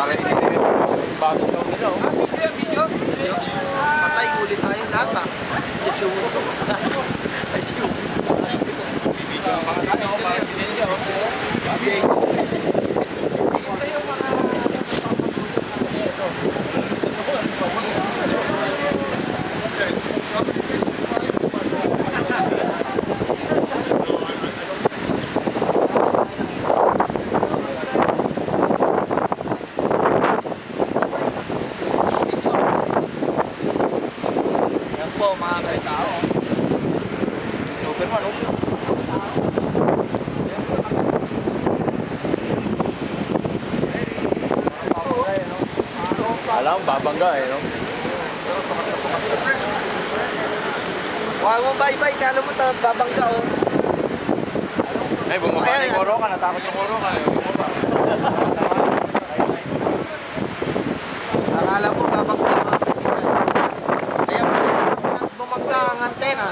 Bakit hindi? Bakit daw nila? Video. Patay, ulit tayo lahat ha. Yes, yung ito. Yes, yung Bibigyan ang mga tao, parang binigyan ako. ito yung mga mga tao. Superman, oh. Alam, babangga eh, no? huwag mo bye-bye, kala mo babangga oh. Ay, bumaba na yung koro ka, natakot yung koro ka. Akala mo babangga mga kaibigan. Kaya bumangga ang antena.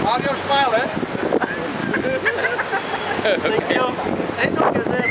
Mario smile, eh? Thank you. Thank you, sir.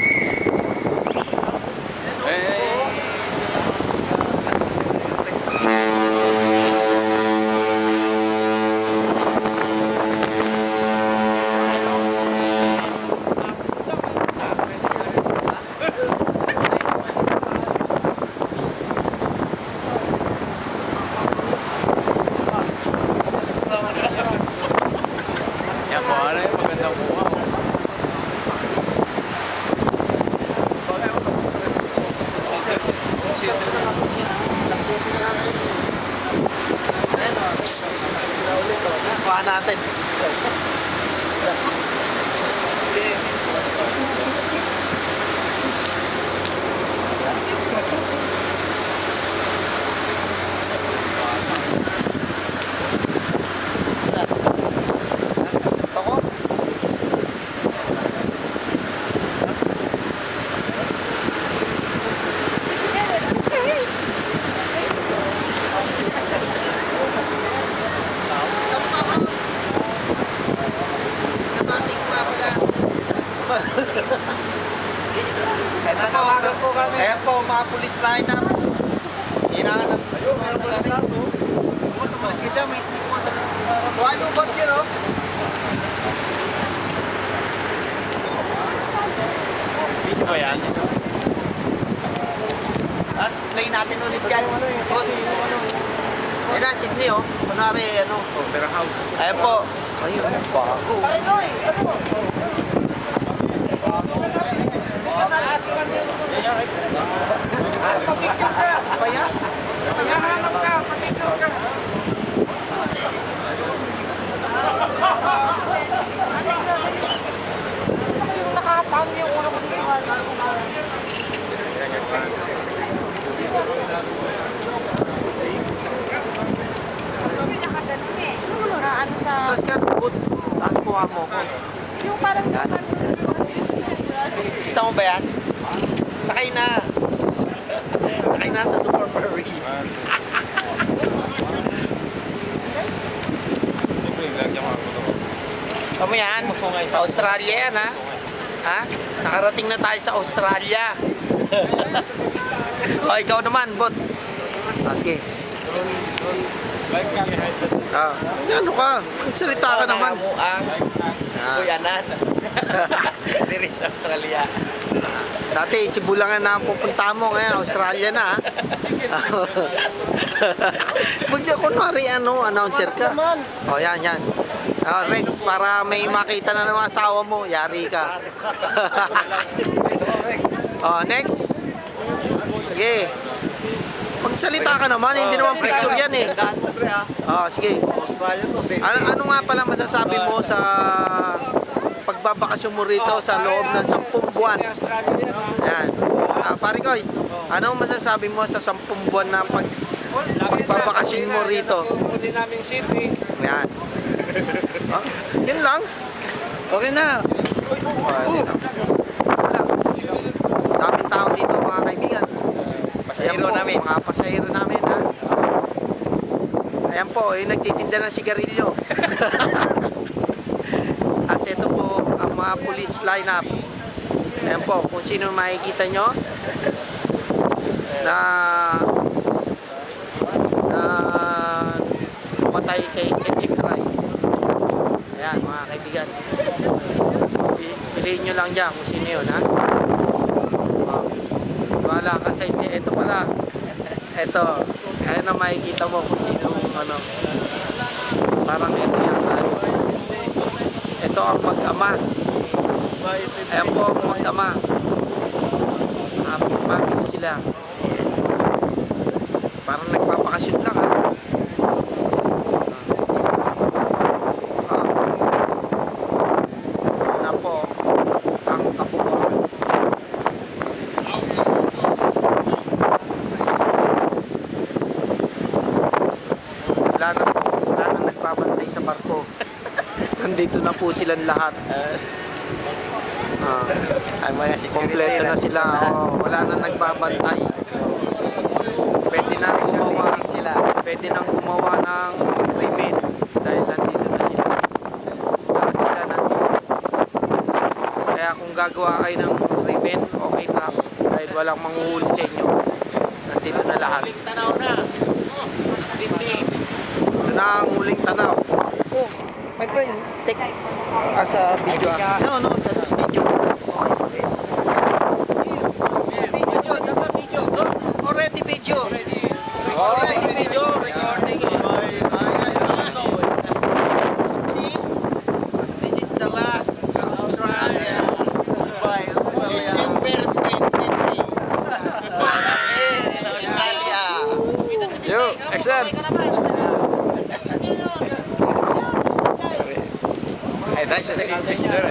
Kuha natin. Ayan po, mga pulis line up. Hinahanap. Ayun, meron po lang kaso. Tumalis ka dyan, may tikuan sa why mo ba't yun, oh? Dito ba yan? Tapos play natin ulit dyan. Ayan na, Sydney, oh. Kunwari, ano. Opera House. Ayan po. Ayun, bago. Papicture ka! Paya? Hanap ka! Papicture ka! Yung nakapang yung una ko dito. Nakaganon eh. Ano sa... Tapos ka, good. Tapos kuha mo ko. Yung parang... Kita mo ba yan? Sakay na! Sakay na sa Super Furry. Tama yan? Australia yan, ha? Ha? Nakarating na tayo sa Australia. O, ikaw naman, bot. Sige. Ano ka? Magsalita ka naman. Kuyanan. Diri sa Australia. Dati, Sibulangan na ang pupunta mo. Ngayon, Australia na. Kunwari, announcer ka. O, yan. Rex, para may makita na ng asawa mo, yari ka. O, next. Sige. Magsalita ka naman, hindi naman picture yan eh. Sige. Ano nga pala masasabi mo sa pagbabakasyon mo rito sa loob ng 10 buwan? Yan. Pare Koy, ano masasabi mo sa 10 buwan na pagbabakasyon mo rito? Pupunti naming city. Yan. Yun lang. Okay na. Wala. Daming tao dito mga kaibigan. Pasahero namin. Mga pasahero namin ha. Ayan po, nagtitinda ng sigarilyo. At ito po ang mga police lineup. Ayan po, kung sino makikita nyo na pumatay kay Etchik Ray. Ayan mga kaibigan. Piliin nyo lang dyan kung sino yun ha. Wala kasi ito pala. Ito, kaya na makikita mo kung sino parang ito yan. Ito ang mag-ama. Ayan po ang mag-ama. Mami ko sila. Parang nagpapakasyon lang ha. Ano po ang kabuuan. Wala na nagbabantay sa barko. Nandito na po silang lahat. Kompleto na sila. Wala na nagbabantay. Pwede na gumawa ng krimen dahil nandito na sila. Lahat sila nandito. Kaya kung gagawa kayo ng krimen, okay na. Dahil walang manghuhuli sa inyo. Nandito na lahat. Ito na ang huling tanaw. Oh, my friend, take as a video. No, that's video. Already video. Already video. Recording. See? This is the last Australia. December 2020. In Australia. Yo, action! Ay, dahil sa Sir,